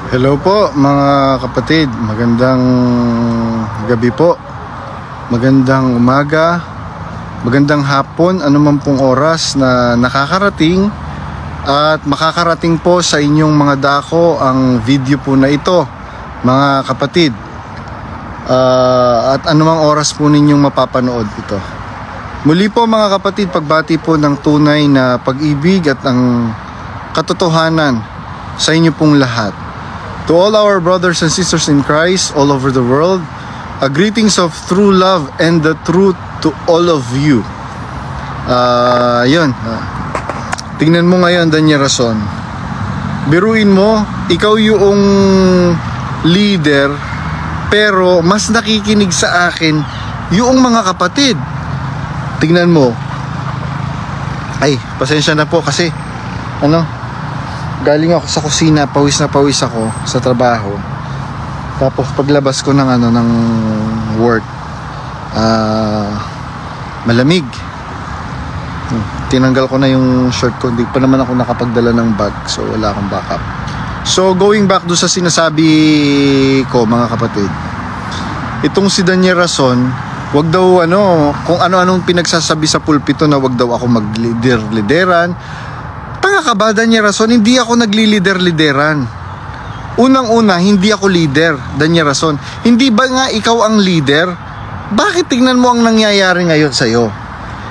Hello po mga kapatid, magandang gabi po, magandang umaga, magandang hapon, anuman pong oras na nakakarating at makakarating po sa inyong mga dako ang video po na ito mga kapatid, at anumang oras po ninyong mapapanood ito. Muli po mga kapatid, pagbati po ng tunay na pag-ibig at ang katotohanan sa inyo pong lahat. To all our brothers and sisters in Christ all over the world, greetings of true love and the truth to all of you. Tingnan mo ngayon, Daniel Rason. Biruin mo, ikaw yung leader, pero mas nakikinig sa akin yung mga kapatid. Tingnan mo. Ay, pasensya na po kasi galing ako sa kusina, pawis na pawis ako sa trabaho. Tapos paglabas ko ng work, malamig. Tinanggal ko na yung shirt ko, hindi pa naman ako nakapagdala ng bag, so wala akong backup. So going back do sa sinasabi ko mga kapatid, itong si Daniel Rason, wag daw kung ano-anong pinagsasabi sa pulpito na wag daw ako mag-lideran. Tanga ka ba, Daniel Rason? Hindi ako naglilider-lideran. Unang-una, hindi ako leader, Daniel Rason. Hindi ba nga ikaw ang leader? Bakit tingnan mo ang nangyayari ngayon sa'yo?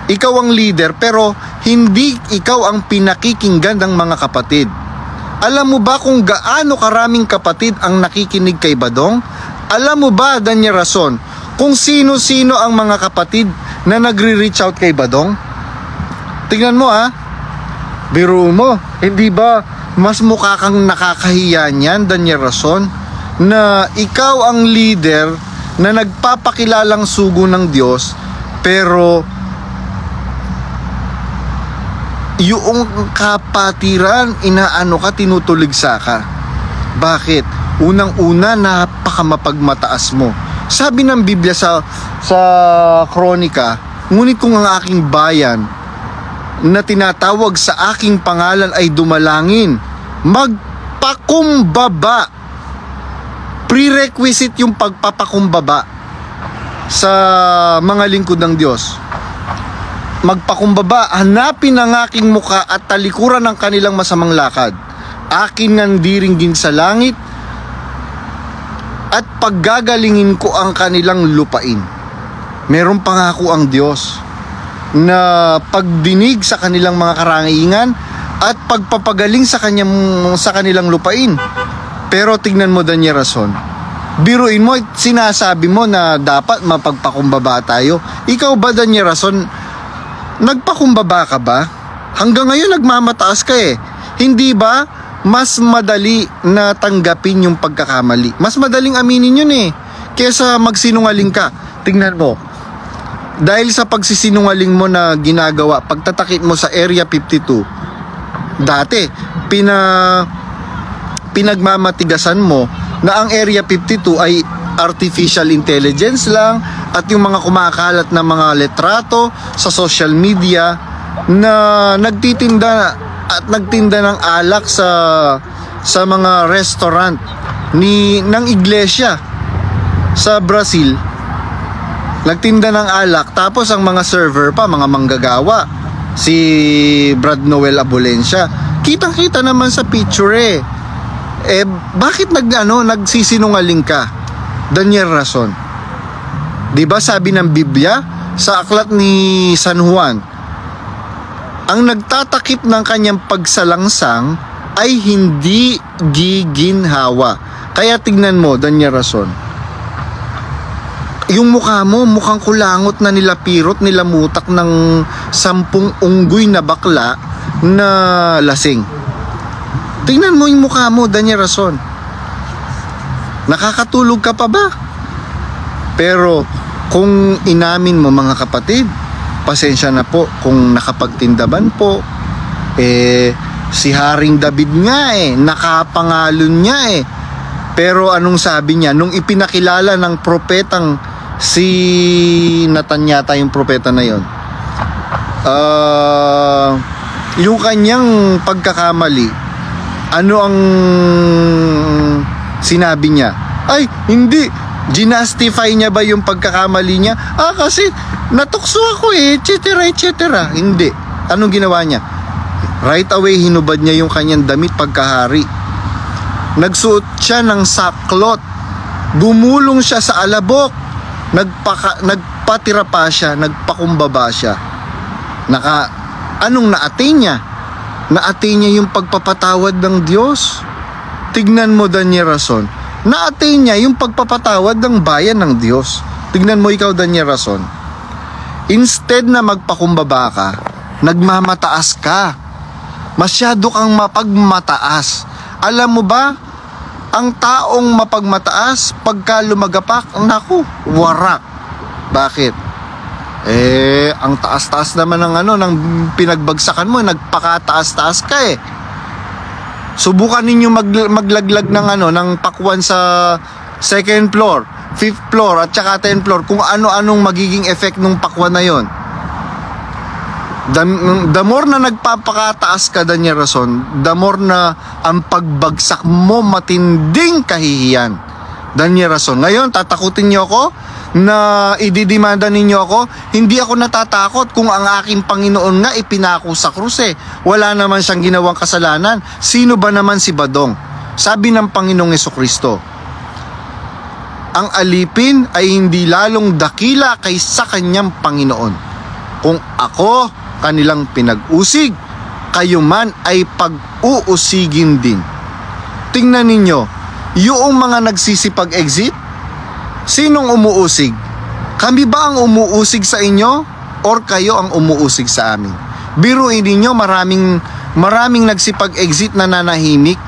Ikaw ang leader pero hindi ikaw ang pinakikinggan ng mga kapatid. Alam mo ba kung gaano karaming kapatid ang nakikinig kay Badong? Alam mo ba, Daniel Rason, kung sino-sino ang mga kapatid na nagre-reach out kay Badong? Tingnan mo biro mo, hindi ba mas mukha kang nakakahiya niyan, Daniel Rason, na ikaw ang leader na nagpapakilalang sugo ng Diyos, pero yung kapatiran, tinutuligsa ka. Bakit? Unang-una, napakamapagmataas mo. Sabi ng Biblia sa Kronika, ngunit kung ang aking bayan na tinatawag sa aking pangalan ay dumalangin, magpakumbaba. Prerequisite yung pagpapakumbaba sa mga lingkod ng Diyos. Magpakumbaba, hanapin ang aking muka at talikuran ng kanilang masamang lakad. Akin nandiringgin sa langit at paggagalingin ko ang kanilang lupain. Meron pangako ang Diyos na pagdinig sa kanilang mga karangaingan at pagpapagaling sa kanilang lupain. Pero tignan mo, Daniel Rason, biruin mo, sinasabi mo na dapat mapagpakumbaba tayo. Ikaw ba, Daniel Rason, nagpakumbaba ka ba? Hanggang ngayon nagmamataas ka Hindi ba mas madali na tanggapin yung pagkakamali? Mas madaling aminin yun kesa magsinungaling ka. Tingnan mo, dahil sa pagsisinungaling mo na ginagawa, pagtatakip mo sa Area 52, dati pinagmamatigasan mo na ang Area 52 ay artificial intelligence lang at yung mga kumakalat na mga letrato sa social media na nagtitinda ng alak sa mga restaurant ng iglesia sa Brazil. Nagtinda ng alak, tapos ang mga server pa, mga manggagawa, si Brad Noel Abulencia, kitang-kita naman sa picture bakit nagsisinungaling ka, Daniel Rason? Diba sabi ng Biblia sa aklat ni San Juan, ang nagtatakip ng kanyang pagsalangsang ay hindi giginhawa. Kaya tignan mo, Daniel Rason, yung mukha mo, mukhang kulangot na nilapirot, nilamutak ng 10 unggoy na bakla na lasing. Tingnan mo yung mukha mo, Daniel Rason. Nakakatulog ka pa ba? Pero kung inamin mo mga kapatid, pasensya na po kung nakapagtindaban po. Si Haring David nga nakapangalon niya Pero anong sabi niya? Nung ipinakilala ng propetang si Nathan yata yung propeta na yon, yung kanyang pagkakamali, Ano ang sinabi niya? Ay, hindi. Ginastify niya ba yung pagkakamali niya? Kasi natukso ako etc. Hindi. Anong ginawa niya? Right away, hinubad niya yung kanyang damit pagkahari. Nagsuot siya ng saklot. Gumulong siya sa alabok. Nagpatira pa siya. Nagpakumbaba siya. Anong na-attain niya? Na-attain niya yung pagpapatawad ng Diyos. Tignan mo, Daniel Rason. Na-attain niya yung pagpapatawad ng bayan ng Diyos. Tignan mo ikaw, Daniel Rason. Instead na magpakumbaba ka, nagmamataas ka. Masyado kang mapagmataas. Alam mo ba, ang taong mapagmataas, pagka lumagapak, naku, warak. Bakit? Ang taas-taas naman ng pinagbagsakan mo, nagpakataas-taas ka Subukan ninyo maglaglag ng pakwan sa second floor, fifth floor at saka 10th floor kung ano-anong magiging effect ng pakwan na yon. The more na nagpapakataas ka, Daniel Rason, the more na ang pagbagsak mo matinding kahihiyan. Daniel Rason, ngayon tatakutin niyo ako na ididimanda ninyo ako? Hindi ako natatakot kung ang aking Panginoon nga ipinako sa krus Wala naman siyang ginawang kasalanan. Sino ba naman si Badong? Sabi ng Panginoong Jesucristo, ang alipin ay hindi lalong dakila kaysa kanyang Panginoon. Kung ako kanilang pinag-usig, kayo man ay pag-uusigin din. Tingnan ninyo, yung mga nagsisipag-exit, sinong umuusig? Kami ba ang umuusig sa inyo? Or kayo ang umuusig sa amin? Biruin ninyo, maraming nagsipag-exit na nanahimik,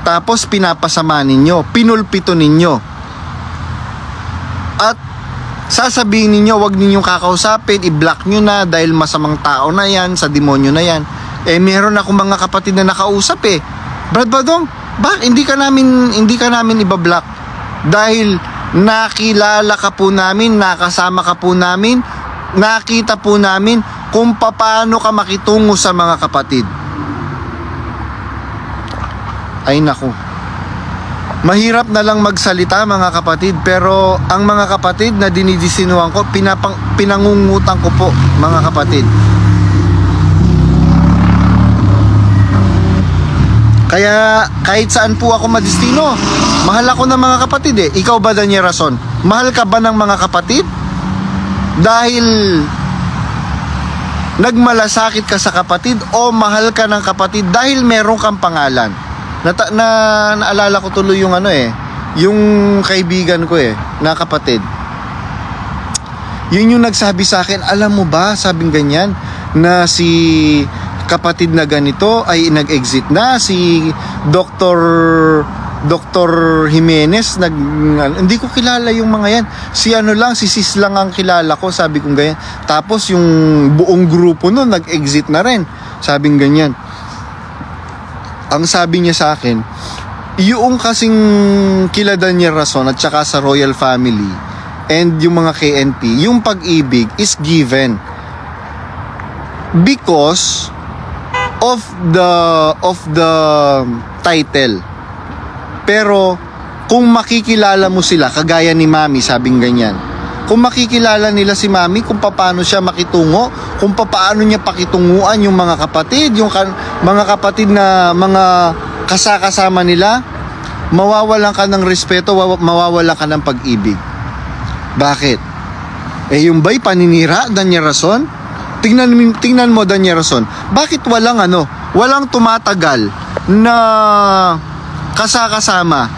tapos pinapasama ninyo, pinulpito ninyo. At sasabihin ninyo, wag ninyong kakausapin, i-block nyo na dahil masamang tao na yan, sa demonyo na yan. Meron akong mga kapatid na nakausap Brad Badong, hindi ka namin ibablock? Dahil nakilala ka po namin, nakasama ka po namin, nakita po namin kung paano ka makitungo sa mga kapatid. Ay naku, mahirap na lang magsalita mga kapatid, pero ang mga kapatid na dinidisinuhan ko, pinangungutan ko po mga kapatid. Kaya kahit saan po ako madistino, mahal ako ng mga kapatid Ikaw ba, Daniel Rason? Mahal ka ba ng mga kapatid? Dahil nagmalasakit ka sa kapatid o mahal ka ng kapatid dahil meron kang pangalan? Naalala ko tuloy yung yung kaibigan ko na kapatid. Yun yung nagsabi sa akin, alam mo ba, sabing ganyan, na si kapatid na ganito ay nag-exit na, si Dr. Jimenez, hindi ko kilala yung mga yan. Si Sis lang ang kilala ko, sabi kong ganyan. Tapos yung buong grupo nun, nag-exit na rin, sabing ganyan. Ang sabi niya sa akin, yung kasing kila Daniel Rason at saka sa Royal Family and yung mga KNP, yung pag-ibig is given because of the title. Pero kung makikilala mo sila, kagaya ni Mami, sabing ganyan, kung makikilala nila si Mami, kung paano siya makitungo, kung paano niya pakitunguan yung mga kapatid, mga kapatid na mga kasakasama nila, mawawalan ka ng respeto, mawawalan ka ng pag-ibig. Bakit? Yung ba'y paninira, Daniel Rason? Tingnan mo, Daniel Rason, bakit walang tumatagal na kasakasama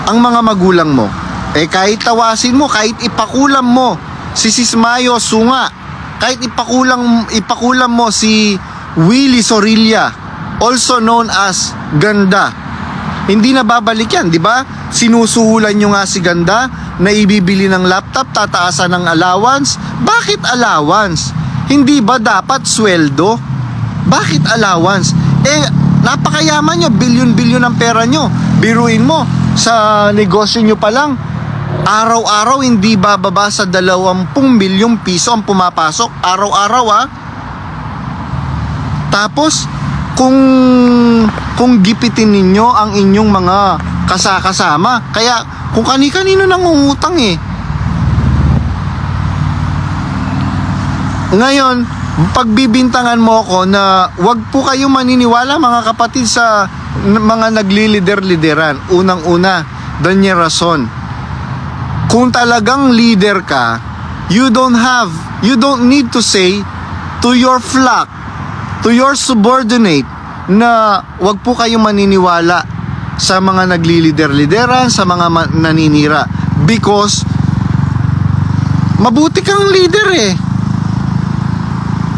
ang mga magulang mo? Kahit tawasin mo, kahit ipakulam mo si Sismayo Sunga, kahit ipakulam mo si Willie Sorilla, also known as Ganda, hindi na babalik yan, di ba? Sinusuhulan nyo nga si Ganda na ibibili ng laptop, tataasan ng allowance. Bakit allowance? Hindi ba dapat sweldo? Bakit allowance? Napakayaman nyo, bilyon-bilyon ang pera nyo. Biruin mo, sa negosyo nyo pa lang, araw-araw hindi bababa sa 20 milyong piso ang pumapasok. Araw-araw Tapos, kung gipitin ninyo ang inyong mga kasama. Kaya kung kani-kanino nangungutang eh. Ngayon, pagbibintangan mo ko na wag po kayong maniniwala mga kapatid sa mga naglilider-lideran. Unang-una, Daniel Rason. Kung talagang leader ka, you don't need to say to your flock, to your subordinate, na wag po kayong maniniwala sa mga naglilider-lideran, sa mga naninira. Because mabuti kang leader eh.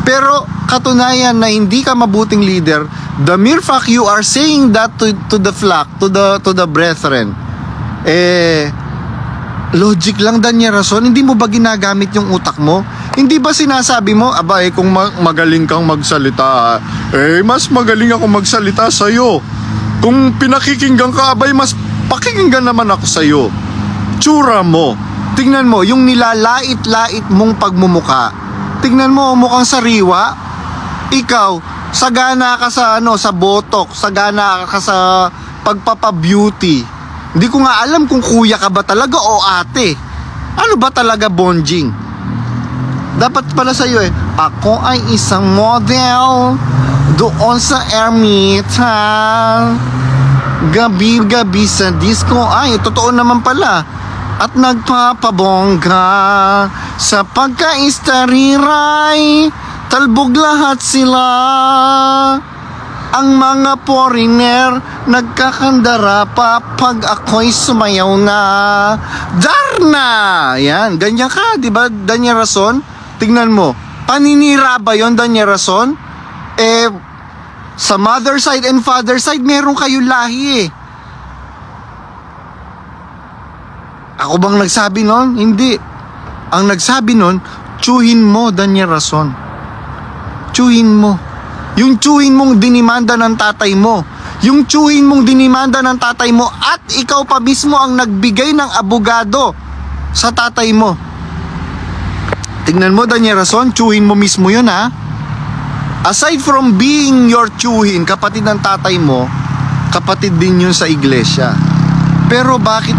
Pero katunayan na hindi ka mabuting leader, the mere fact you are saying that to the flock, to the brethren, logic lang, Daniel Rason. Hindi mo ba ginagamit yung utak mo? Hindi ba sinasabi mo, kung magaling kang magsalita, mas magaling ako magsalita sa'yo. Kung pinakikinggan ka, mas pakikinggan naman ako sa'yo. Tsura mo. Tingnan mo, yung nilalait-lait mong pagmumuka. Tingnan mo, mukhang sariwa. Ikaw, sagana ka sa botox, sagana ka sa pagpapa-beauty. Hindi ko nga alam kung kuya ka ba talaga o ate. Ano ba talaga, bonjing? Dapat pala sa'yo ako ay isang model doon sa Ermita. Gabi-gabi sa disco. Totoo naman pala. At nagpapabongga sa pagkaistariray, talbog lahat sila. Ang mga foreigner nagkakandara pa pag ako'y sumayaw na. Darna! Yan, ganyan ka, di ba, Daniel Rason? Tingnan mo, paninira ba yon, Daniel Rason? Sa mother side and father side, meron kayo lahi eh. Ako bang nagsabi nun? Hindi. Ang nagsabi nun, tsuhin mo, Daniel Rason. Tsuhin mo. Yung tsuhin mong dinimanda ng tatay mo. Yung tsuhin mong dinimanda ng tatay mo at ikaw pa mismo ang nagbigay ng abogado sa tatay mo. Tingnan mo, Daniel Rason, tsuhin mo mismo yun ha. Aside from being your tsuhin, kapatid ng tatay mo, kapatid din yun sa iglesia. Pero bakit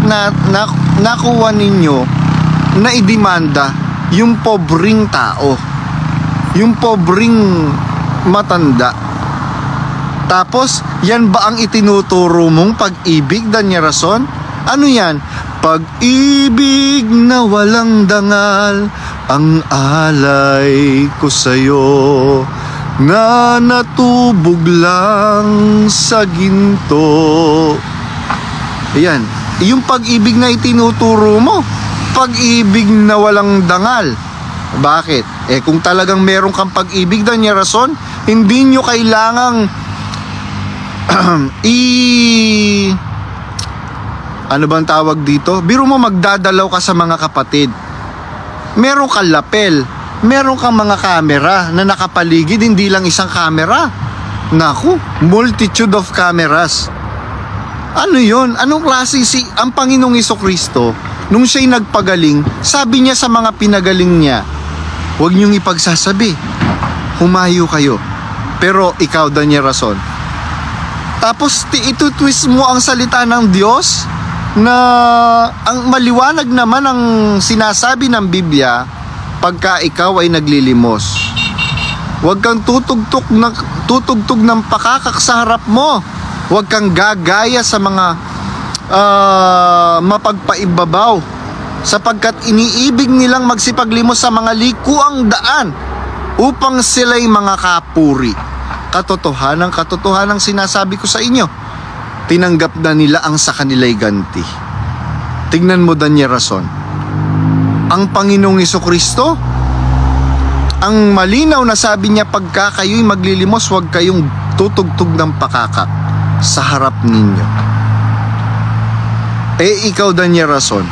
nakuha ninyo na idemanda yung pobreng tao, yung pobreng matanda? Tapos, yan ba ang itinuturo mong pag-ibig, Daniel Rason? Ano yan? Pag-ibig na walang dangal, ang alay ko sa'yo, na natubog lang sa ginto. Ayan, yung pag-ibig na itinuturo mo, pag-ibig na walang dangal. Bakit? Kung talagang meron kang pag-ibig, Daniel Rason, hindi nyo kailangang ano bang tawag dito? Biro mo magdadalaw ka sa mga kapatid. Meron kang lapel, meron kang mga kamera na nakapaligid, hindi lang isang kamera. Naku, multitude of cameras. Ano yun? Anong klase ang Panginoong Jesucristo, nung siya'y nagpagaling, sabi niya sa mga pinagaling niya, huwag niyong ipagsasabi, humayo kayo. Pero ikaw, Daniel Rason, tapos itutwist mo ang salita ng Diyos na ang maliwanag naman ang sinasabi ng Biblia pagka ikaw ay naglilimos. Huwag kang tutugtog ng pakakak sa harap mo. Huwag kang gagaya sa mga mapagpaibabaw, sapagkat iniibig nilang magsipaglimos sa mga likuang daan upang sila'y mga kapuri. Katotohanan sinasabi ko sa inyo, tinanggap na nila ang sa kanila'y ganti. Tignan mo, Daniel Rason, ang Panginoong Jesucristo, ang malinaw na sabi niya, pagka kayo'y maglilimos, huwag kayong tutugtog ng pakakak sa harap ninyo. Ikaw, Daniel Rason,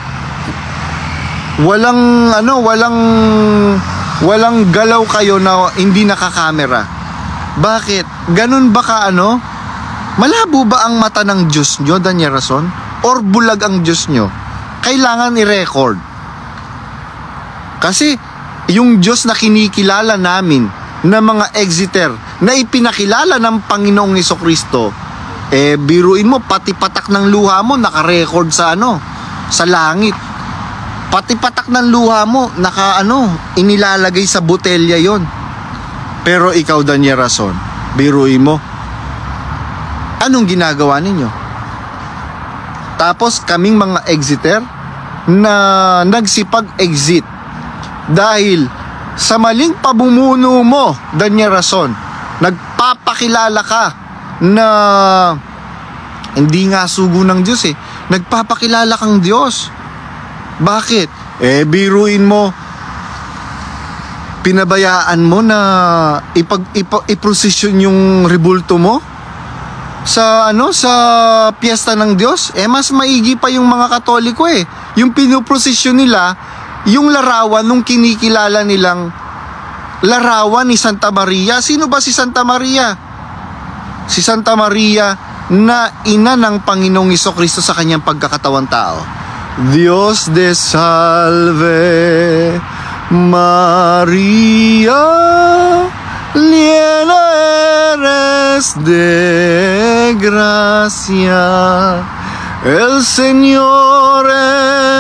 walang galaw kayo na hindi nakakamera. Bakit? Ganun ba ka malabo ba ang mata ng Diyos nyo, Daniel Rason? Or bulag ang Diyos nyo? Kailangan i-record. Kasi yung Diyos na kinikilala namin na mga exeter, na ipinakilala ng Panginoong Hesukristo, biruin mo, pati patak ng luha mo naka-record sa sa langit. Pati patak ng luha mo inilalagay sa botelya yon. Pero ikaw, Daniel Rason, biruin mo, anong ginagawa ninyo? Tapos kaming mga exiter na nagsipag-exit dahil sa maling pamumuno mo, Daniel Rason, nagpapakilala ka na hindi nga sugo ng Diyos nagpapakilala kang Diyos. Bakit? Biruin mo, pinabayaan mo na iprosesyon yung rebulto mo sa sa piyesta ng Diyos. Mas maigi pa yung mga Katoliko yung pinoprosesyon nila yung larawan nung kinikilala nilang larawan ni Santa Maria. Sino ba si Santa Maria? Si Santa Maria na ina ng Panginoong Hesukristo sa kanyang pagkakatawang tao. Dios te salve Maria, llena eres de gracia, el Señor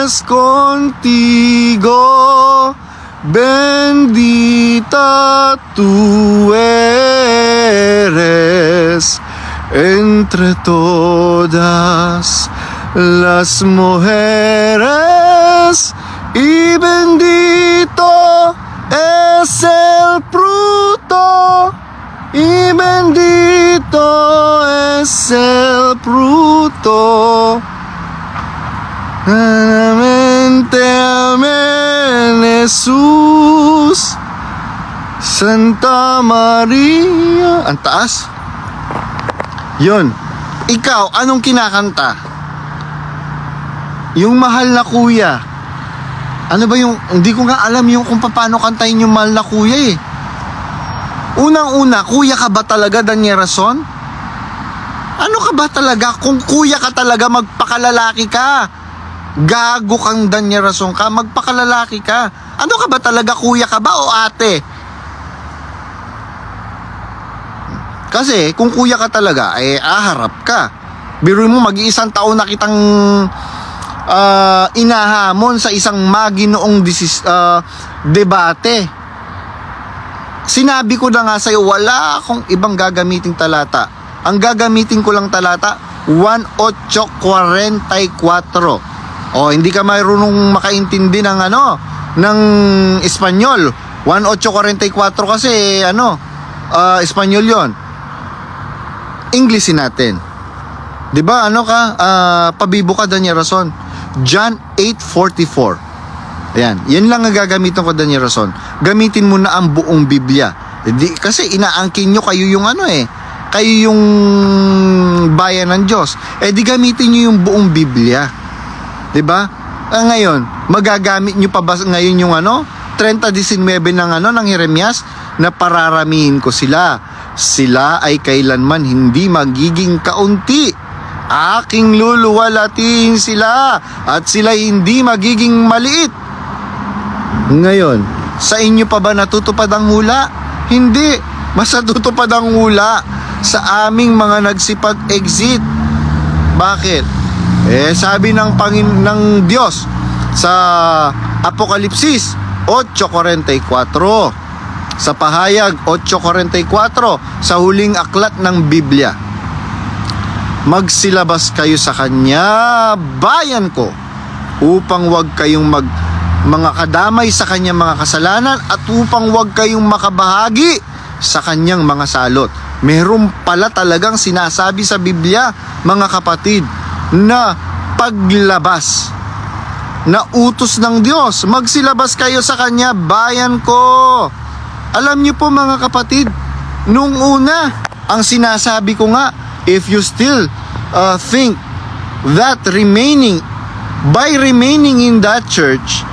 es contigo, bendita tú eres entre todas las mujeres, y bendito es el fruto, y bendito es el fruto. Amén, amén, Jesús, Santa Maria. Ang taas. Yun. Ikaw, anong kinakanta? Yung mahal na kuya. Ano ba yung, hindi ko nga alam yung kung paano kantahin yung mahal na kuya Unang-una, kuya ka ba talaga, Daniel Rason? Ano ka ba talaga? Kung kuya ka talaga, magpakalalaki ka. Gago kang Daniel Rason ka, magpakalalaki ka. Ano ka ba talaga, kuya ka ba o ate? Kasi kung kuya ka talaga, aharap ka. Biruin mo, mag-iisang taon na kitang inahamon sa isang maginoong debate. Sinabi ko na nga sa'yo, wala akong ibang gagamiting talata. Ang gagamitin ko lang talata, 1844. Hindi ka marunong makaintindi ng ng Espanyol. 1844 kasi Espanyol yon. Englishin natin. 'Di ba pabibo ka, Daniel Rason? John 8:44. Yan lang ang gagamitin ko, Daniel Rason. Gamitin mo na ang buong Biblia. Kasi inaangkin nyo kayo yung kayo yung bayan ng Diyos. Di gamitin nyo yung buong Biblia. 'Di ba? Ngayon, magagamit nyo pa ba ngayon yung 30:19 ng Jeremias na pararamihin ko sila. Sila ay kailanman hindi magiging kaunti. Aking luluwalatiin sila at sila hindi magiging maliit. Ngayon, sa inyo pa ba natutupad ang hula? Hindi. Mas natutupad ang hula sa aming mga nagsipag-exit. Bakit? Sabi ng ng Diyos sa Apokalipsis 8:44, sa Pahayag 8:44, sa huling aklat ng Biblia, magsilabas kayo sa kanya, bayan ko, upang wag kayong mga kadamay sa kanyang mga kasalanan at upang wag kayong makabahagi sa kanyang mga salot. Meron pala talagang sinasabi sa Biblia, mga kapatid, na paglabas na utos ng Diyos. Magsilabas kayo sa kanya, bayan ko. Alam niyo po, mga kapatid, nung una, ang sinasabi ko nga, if you still think that by remaining in that church,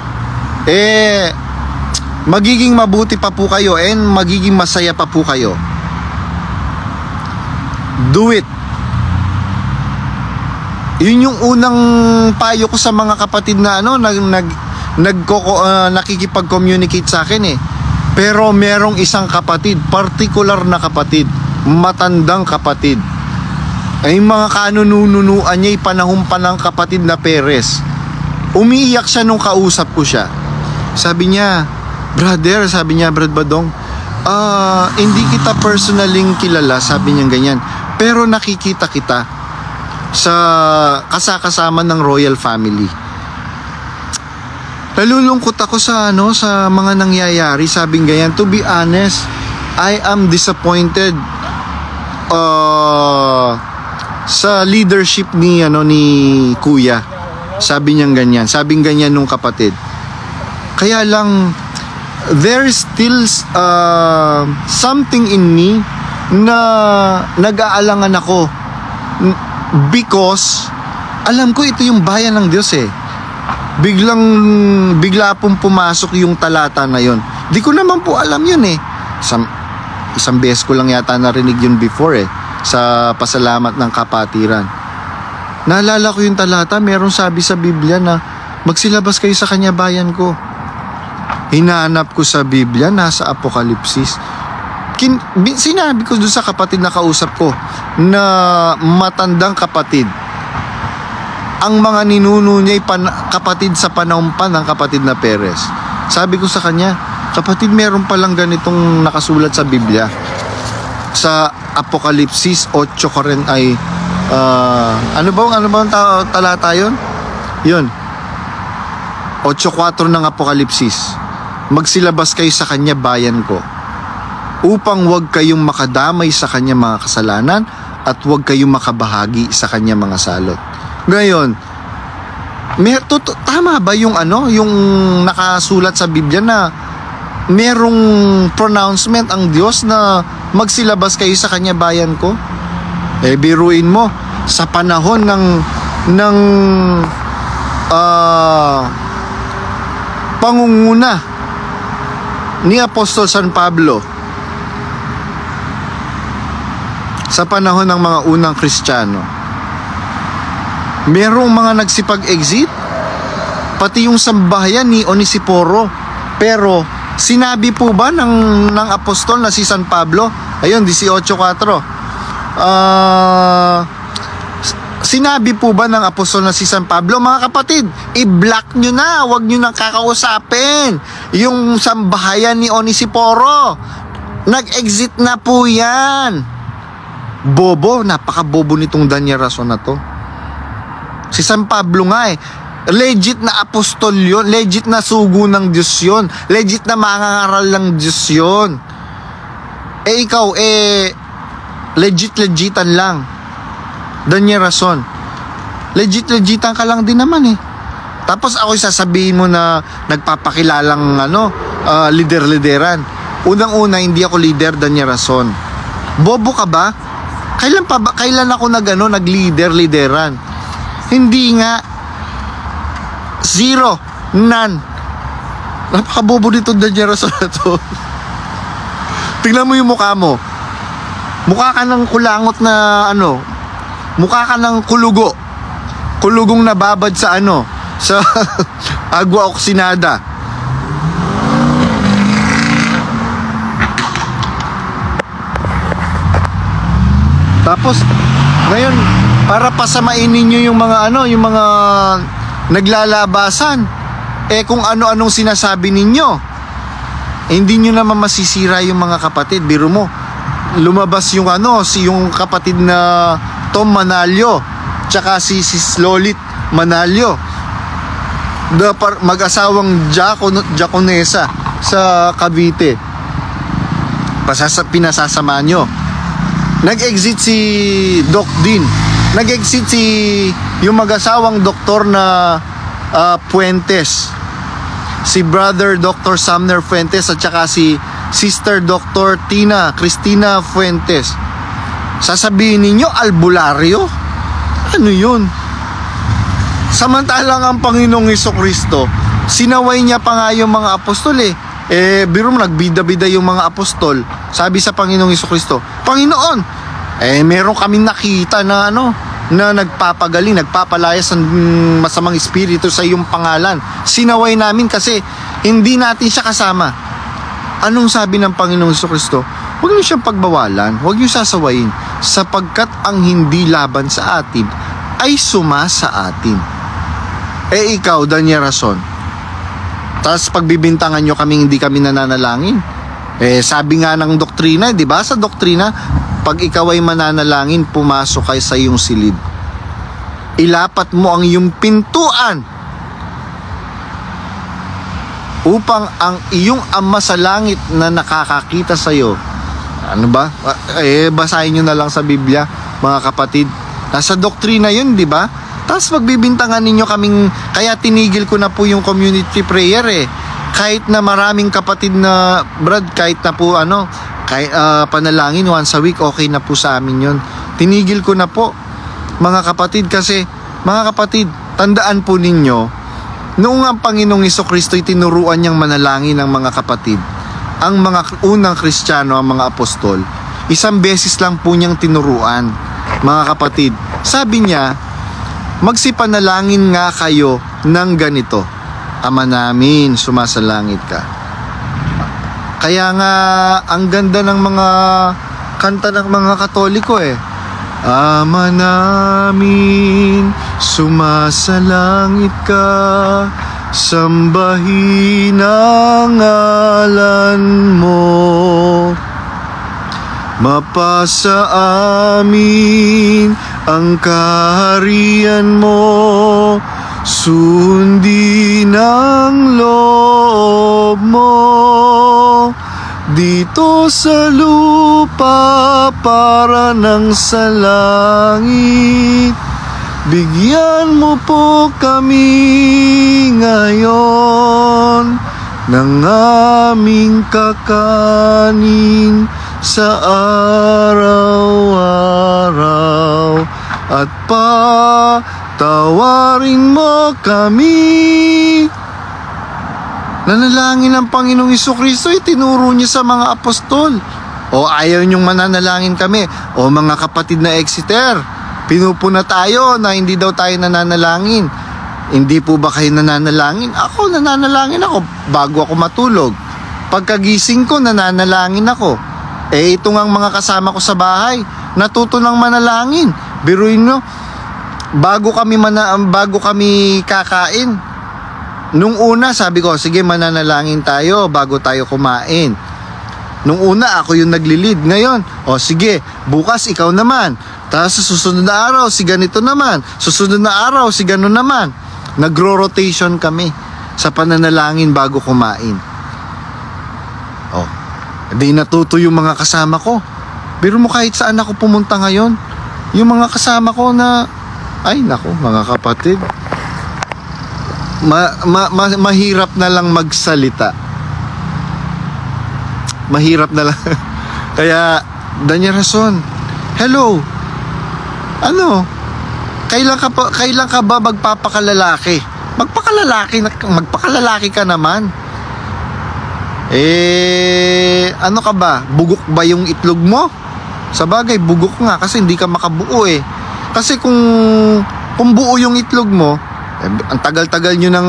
magiging mabuti pa po kayo and magiging masaya pa po kayo. Do it. Yun yung unang payo ko sa mga kapatid na nakikipag-communicate sa akin Pero merong isang kapatid, partikular na kapatid, matandang kapatid. Ay mga kanununuan niya, panahon pa ng kapatid na Perez. Umiiyak siya nung kausap ko siya. Sabi niya, brother, sabi niya, Brad Badong, hindi kita personaling kilala, sabi niya ganyan. Pero nakikita kita sa kasama ng royal family. Nalulungkot ako sa mga nangyayari, sabing ganyan. To be honest, I am disappointed sa leadership ni Kuya. Sabi niya ganyan, sabing ganyan nung kapatid. Kaya lang there is still something in me na nag-aalangan ako because alam ko ito yung bayan ng Diyos eh. Bigla pong pumasok yung talata na yon. Di ko naman po alam yun eh. Isang beses ko lang yata narinig yun before eh, sa pasalamat ng kapatiran. Naalala ko yung talata, meron sabi sa Biblia na magsilabas kayo sa kanya bayan ko. Hinanap ko sa Biblia, nasa Apokalipsis. Sinabi ko doon sa kapatid na kausap ko na matandang kapatid. Ang mga ninuno niya ay kapatid sa panahon pa ng kapatid na Perez. Sabi ko sa kanya, kapatid, meron palang ganitong nakasulat sa Biblia. Sa Apokalipsis 8 ko rin ay ano ba talata yun? Yun. 8:4 ng Apokalipsis. Magsilabas kayo sa kanya bayan ko, upang wag kayong makadamay sa kanya mga kasalanan at wag kayong makabahagi sa kanya mga salot. Ngayon, tama ba yung yung nakasulat sa Biblia na merong pronouncement ang Diyos na magsilabas kayo sa kanya bayan ko? Biruin mo sa panahon ng pangunguna ni Apostol San Pablo, sa panahon ng mga unang Kristiyano, merong mga nagsipag-exit, pati yung sambahayan ni Onesiporo. Pero sinabi po ba ng apostol na si San Pablo, ayun 18:4, sinabi po ba ng apostol na si San Pablo, mga kapatid, i-block nyo na, wag nyo nang kakausapin yung sambahayan ni Onesiporo, nag-exit na po yan. Bobo, napaka-bobo nitong Daniel Rason na to. Si San Pablo nga legit na apostol yun, legit na sugo ng Diyos yun, legit na mangangaral ng Diyos yun. Ikaw legitan lang, Daniel Rason, legitan ka lang din naman eh. Tapos ako sasabihin mo na nagpapakilalang lideran. Unang-una, hindi ako leader, Daniel Rason. Bobo ka ba? Kailan ako nag-lideran? Hindi nga. Zero. None. Napakabobo nito Daniel Rason na to. Tingnan mo yung mukha mo. Mukha ka ng kulangot na mukha ka ng kulugo. Kulugong nababad sa sa agwa oksinada. Tapos ngayon, para pasamain ninyo yung mga yung mga naglalabasan, kung ano-anong sinasabi ninyo, hindi nyo naman masisira yung mga kapatid. Biro mo, lumabas yung yung kapatid na Tom Manalio, tsaka si Lolit Manalio, mag-asawang Jaconesa sa Cavite. Pinasasama nyo. Nag-exit si Doc Din. Nag-exit yung mag-asawang doktor na Fuentes. Si Brother Dr. Sumner Fuentes at saka si Sister Dr. Cristina Fuentes. Sasabihin ninyo, albularyo? Ano yun? Samantalang ang Panginoong Hesukristo, sinaway niya pa nga yung mga apostol biro mo, nagbida-bida yung mga apostol. Sabi sa Panginoong Hesukristo, Panginoon, meron kaming nakita na na nagpapagaling, nagpapalayas ng masamang espiritu sa iyong pangalan. Sinaway namin kasi hindi natin siya kasama. Anong sabi ng Panginoong Jesucristo? Huwag niyo siyang pagbawalan, huwag niyo sasawayin, sapagkat ang hindi laban sa atin ay suma sa atin. Ikaw, Daniel Rason, tapos pagbibintangan nyo kaming hindi kami nananalangin. Sabi nga ng doktrina, di ba? Sa doktrina, pag ikaw ay mananalangin, pumasok kayo sa iyong silid. Ilapat mo ang iyong pintuan upang ang iyong Ama sa langit na nakakakita sa iyo. Ano ba? Basahin nyo na lang sa Biblia, mga kapatid. Nasa doktrina yun, di ba? Tapos magbibintangan ninyo kaming, kaya tinigil ko na po yung community prayer Kahit na maraming kapatid na, Brad, kahit na po panalangin once a week, okay na po sa amin yun. Tinigil ko na po, mga kapatid, kasi, mga kapatid, tandaan po ninyo, noong ang Panginoong Jesucristo ay tinuruan niyang manalangin ng mga kapatid, ang mga unang Kristiyano, ang mga apostol, isang beses lang po niyang tinuruan, mga kapatid. Sabi niya, magsipanalangin nga kayo ng ganito, Ama namin, sumasalangit ka. Kaya nga, ang ganda ng mga kanta ng mga Katoliko Ama namin, sumasalangit ka, sambahin ang ngalan mo. Mapasa amin ang kaharian mo, sundin ang loob mo, dito sa lupa para ng sa langit. Bigyan mo po kami ngayon ng aming kakanin sa araw-araw, at patawarin mo kami. Nanalangin ang Panginoong Jesucristo, tinuro niya sa mga apostol. O ayaw niyong mananalangin kami, o mga kapatid na Exeter, pinupuna tayo na hindi daw tayo nananalangin. Hindi po ba kayo nananalangin? Ako, nananalangin ako bago ako matulog. Pagkagising ko, nananalangin ako. Ito nga ang mga kasama ko sa bahay, natuto ng manalangin. Biruin nyo, bago kami kakain, nung una sabi ko, sige mananalangin tayo bago tayo kumain. Nung una ako yung naglilid. Ngayon, sige, bukas ikaw naman. Tapos sa susunod na araw, si ganito naman. Susunod na araw, si gano'n naman. Nagro-rotation kami sa pananalangin bago kumain. Hindi natuto yung mga kasama ko. Pero mo kahit saan ako pumunta ngayon, yung mga kasama ko na, ay nako, mga kapatid, mahirap na lang magsalita. Mahirap na lang. Kaya, Daniel Rason, hello, kailan ka ba magpapakalalaki? Magpakalalaki ka naman. Ano ka ba? Bugok ba yung itlog mo? Sabagay, bugok nga kasi hindi ka makabuo Kasi kung buo yung itlog mo, ang tagal-tagal nyo nang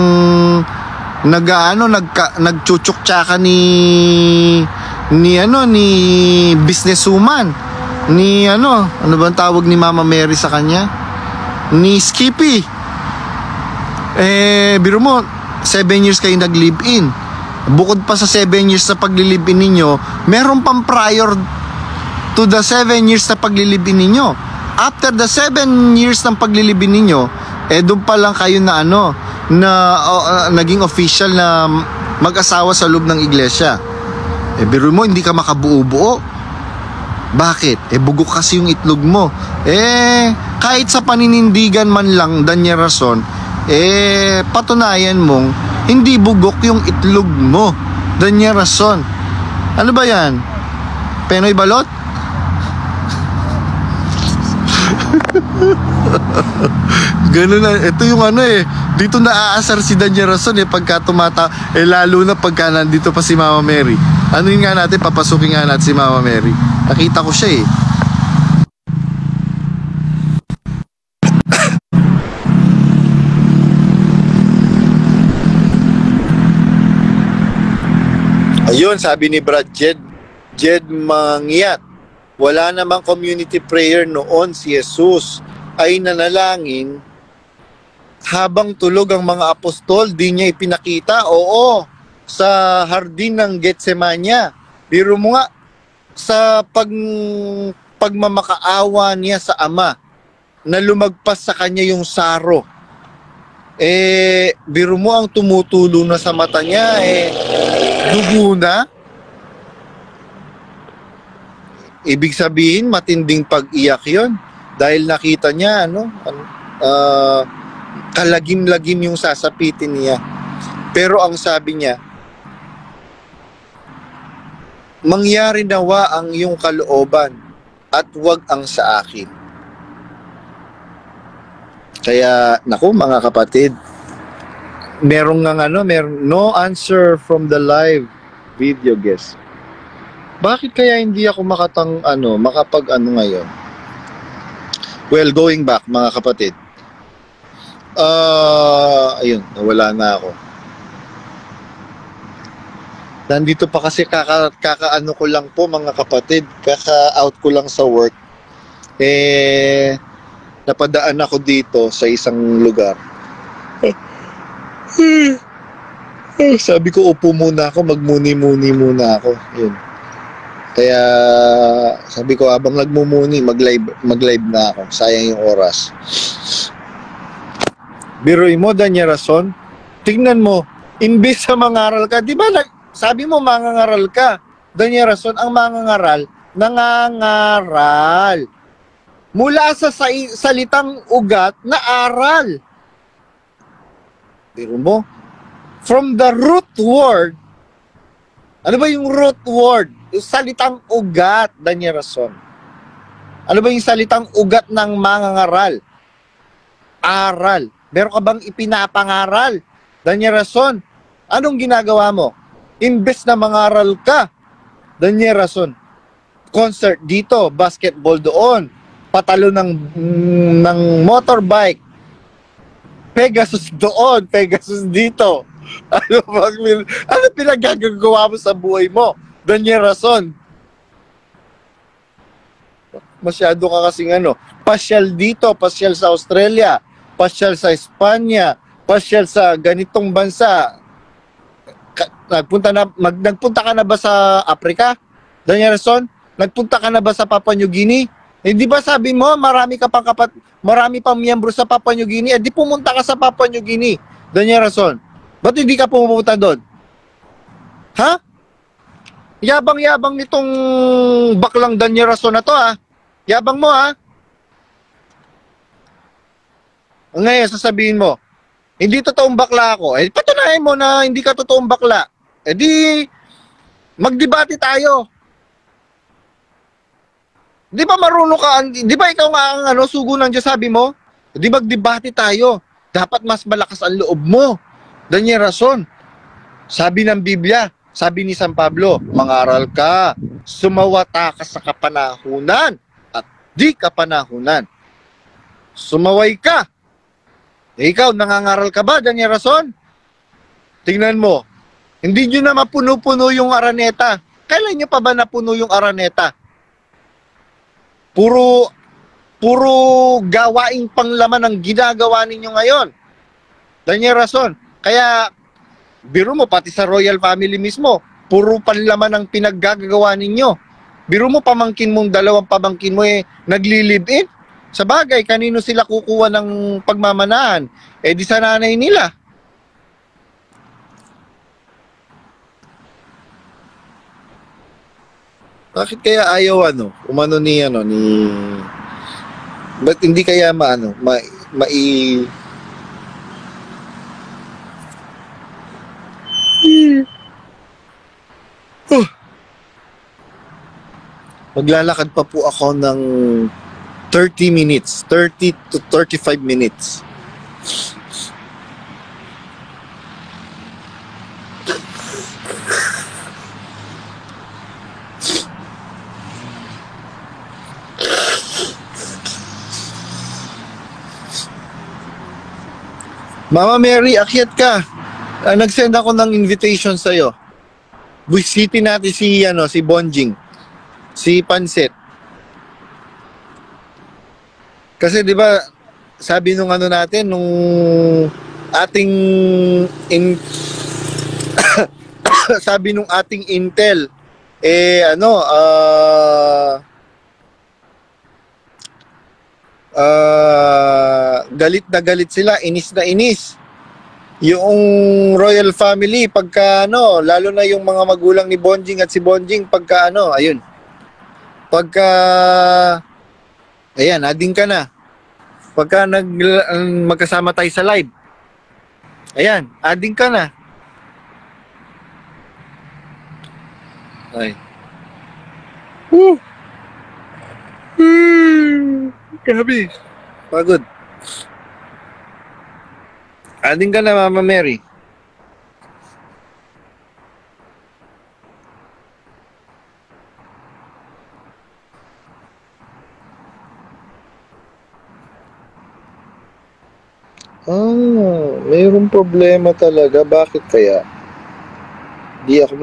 nagchuchuk-tsaka ni businesswoman, ni ano bang tawag ni Mama Mary sa kanya? Ni Skippy. Biro mo, 7 years kayo nag-live-in. Bukod pa sa 7 years na pagli-live-in ninyo, meron pang prior to the 7 years na pagli-live-in ninyo. After the 7 years ng pagli-live-in ninyo, doon pa lang kayo na naging official na mag-asawa sa loob ng iglesia. Biro mo, hindi ka makabuo-buo. Bakit? Bugok kasi yung itlog mo. Kahit sa paninindigan man lang, Daniel Rason, patunayan mong hindi bugok yung itlog mo, Daniel Rason. Ano ba yan? Penoy balot? Ganun na. Ito yung dito naaasar si Daniel Rason pagka lalo na pagka nandito pa si Mama Mary. Ano yun nga natin, papasukin nga natin si Mama Mary. Nakita ko siya Yun, sabi ni Brad Jed Mangyat, wala namang community prayer noon, si Jesus ay nanalangin habang tulog ang mga apostol, di niya ipinakita. Oo, sa hardin ng Getsemania. Biro mo nga, sa pagmamakaawa niya sa Ama, na lumagpas sa kanya yung saro. Biro mo ang tumutulo na sa mata niya, dugo na. Ibig sabihin, matinding pag-iyak yon dahil nakita niya, kalagim-lagim yung sasapitin niya. Pero ang sabi niya, mangyari nawa ang iyong kalooban at wag ang sa akin. Kaya, naku mga kapatid, merong no answer from the live video guest. Bakit kaya hindi ako makapag ngayon? Well, going back mga kapatid. Ayun, nawala na ako. Nandito pa kasi kakaano ko lang po mga kapatid, kaka-out ko lang sa work. Napadaan ako dito sa isang lugar. Sabi ko, upo muna ako, magmuni-muni muna ako. Yun. Kaya sabi ko, habang nagmumuni, mag-live na ako. Sayang yung oras. Biruin mo, Danya Rason, tignan mo, imbis sa mangaral ka, di ba sabi mo mangangaral ka, Danya Rason, ang mangangaral, nangangaral. Mula sa salitang ugat na aral. Biro mo, from the root word, ano ba yung root word? Yung salitang ugat, Danya Rason. Ano ba yung salitang ugat ng mangangaral? Aral. Meron ka bang ipinapangaral? Danya Rason, anong ginagawa mo? Imbes na mangaral ka, Danya Rason, concert dito, basketball doon, patalo ng motorbike, Pegasus doon, Pegasus dito. Ano pinagagagawa mo sa buhay mo? Danya Rason. Masyado ka kasing pasyal dito, pasyal sa Australia, pasyal sa Espanya, pasyal sa ganitong bansa. Nagpunta ka na ba sa Africa? Danya Rason? Nagpunta ka na ba sa Papua New Guinea? Hindi ba sabi mo, marami pang miyembro sa Papua New Guinea? Di pumunta ka sa Papua New Guinea, Danya Rason. Ba't hindi ka pumunta doon? Ha? Yabang-yabang nitong baklang Danya Rason na to, ha? Yabang mo, ha? Ngayon, sasabihin mo, hindi totoong bakla ako. Patunayan mo na hindi ka totoong bakla. Di, magdebate tayo. Di ba marunong ka, di ba ikaw nga ang sugo ng Diyos, sabi mo? Di magdebate tayo. Dapat mas malakas ang loob mo. Danya Rason. Sabi ng Biblia, sabi ni San Pablo, mangaral ka, sumawata ka sa kapanahunan at di kapanahunan. Sumaway ka. Ikaw, nangangaral ka ba, Danya Rason? Tingnan mo, hindi nyo na mapuno-puno yung Araneta. Kailan nyo pa ba napuno yung Araneta? Puro gawaing panglaman ang ginagawa ninyo ngayon. Danya Rason. Kaya, biro mo, pati sa royal family mismo, puro panlaman ang pinaggagawa ninyo. Biro mo, dalawang pamangkin mo nagli-live-in. Sa bagay, kanino sila kukuha ng pagmamanahan? Di sa nanay nila. Bakit kaya ayaw ba't hindi kaya maglalakad pa po ako ng 30 minutes, 30 to 35 minutes. Mama Mary, akyat ka. Nag-send ako ng invitation sa'yo. Visitin natin si Bonjing, si Pansit. Kasi 'di ba, sabi nung natin nung ating sabi nung ating Intel galit na galit sila, inis na inis yung royal family pagka lalo na yung mga magulang ni Bonjing at si Bonjing pagka ayan, ading ka na pagka magkasama tayo sa live, ayan, ading ka na. Ay. Grabe. Pagod. Ading ka na, Mama Mary. Mayroong problema talaga. Bakit kaya? Di ako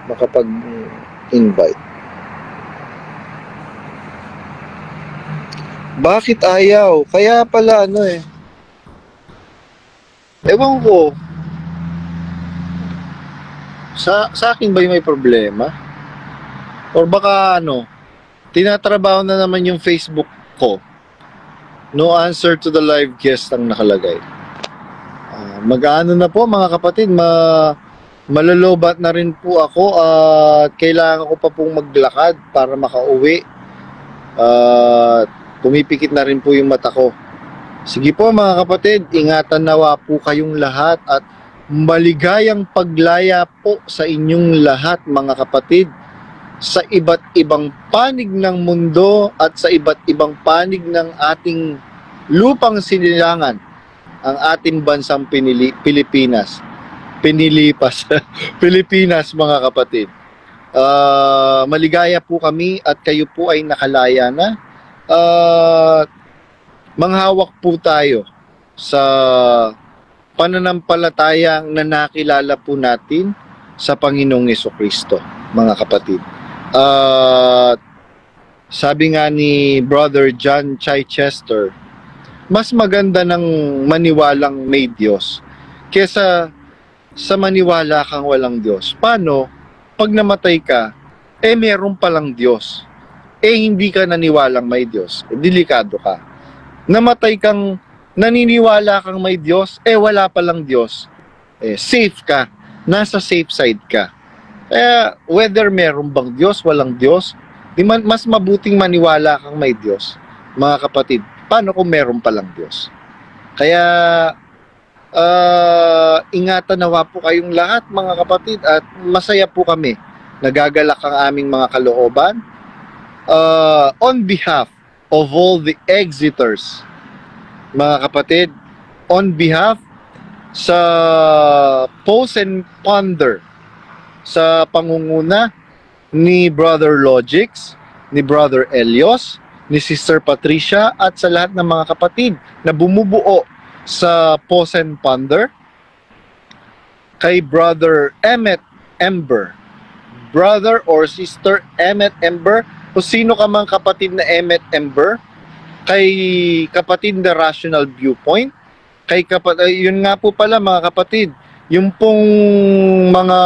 makapag-invite. Bakit ayaw? Kaya pala ewan ko. Sa akin ba yung may problema? Or baka tinatrabaho na naman yung Facebook ko. No answer to the live guest ang nakalagay. Mag-ano na po mga kapatid, malolobat na rin po ako at kailangan ko pa pong maglakad para makauwi. Pumipikit na rin po yung mata ko. Sige po mga kapatid, ingatan nawa po kayong lahat at maligayang paglaya po sa inyong lahat mga kapatid sa iba't ibang panig ng mundo at sa iba't ibang panig ng ating lupang sinilangan, ang ating bansang Pilipinas. Pinilipas. Pilipinas mga kapatid. Maligaya po kami at kayo po ay nakalaya na. Manghawak po tayo sa pananampalatayang na nakilala po natin sa Panginoong Jesucristo, mga kapatid. Sabi nga ni Brother John Chichester, mas maganda ng maniwalang may Diyos kesa sa maniwala kang walang Diyos. Paano? Pag namatay ka, meron palang Diyos. Hindi ka naniwalang may Diyos. Delikado ka. Namatay kang naniniwala kang may Diyos, wala palang Diyos. Safe ka. Nasa safe side ka. Whether meron bang Diyos, walang Diyos, mas mabuting maniwala kang may Diyos. Mga kapatid, paano kung meron palang Diyos? Kaya, ingatan nawa po kayong lahat mga kapatid at masaya po kami. Nagagalak ang aming mga kalooban. On behalf of all the exiters, mga kapatid, on behalf sa Pause and Ponder, sa pangunguna ni Brother Logix, ni Brother Elios, ni Sister Patricia, at sa lahat ng mga kapatid na bumubuo sa Pause and Ponder, kay Brother Emmet Ember, Brother or Sister Emmet Ember, o sino ka mang kapatid na Emmet Ember, kay kapatid na Rational Viewpoint, kay yun nga po pala mga kapatid, yung pong mga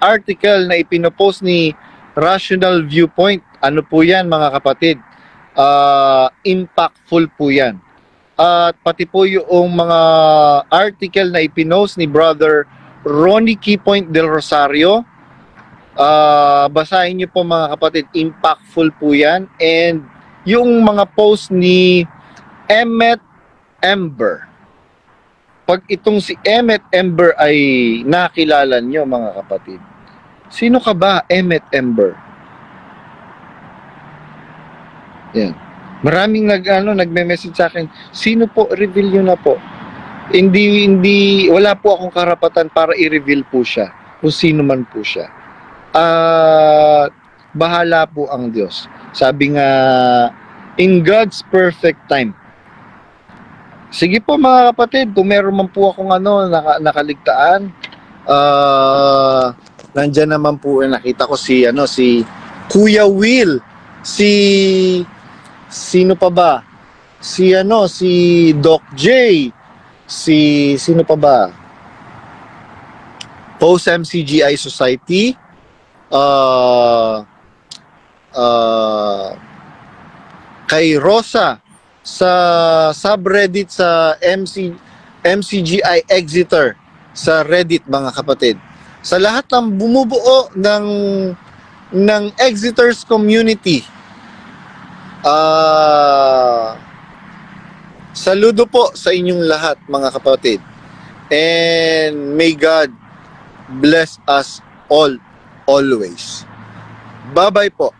article na ipinopost ni Rational Viewpoint, ano po yan mga kapatid? Impactful po yan. At pati po yung mga article na ipinost ni Brother Ronnie Keypoint del Rosario, basahin niyo po mga kapatid, impactful po yan. And yung mga post ni Emmet Ember, pag itong si Emmet Ember ay nakilala niyo mga kapatid, sino ka ba Emmet Ember? Yan. Maraming nagme-message sa akin, sino po, reveal nyo na po. Wala po akong karapatan para i-reveal po siya, kung sino man po siya. Bahala po ang Diyos. Sabi nga, in God's perfect time. Sige po mga kapatid, kung meron man po akong nakaligtaan, Nandyan naman po, nakita ko si, si Kuya Will. Sino pa ba? Si Doc J. Sino pa ba? Post MCGI Society. Kay Rosa sa subreddit sa MCGI Exeter sa Reddit, mga kapatid. Sa lahat ng bumubuo ng Exeter's community. Saludo po sa inyong lahat, mga kapatid. And may God bless us all always. Bye-bye po.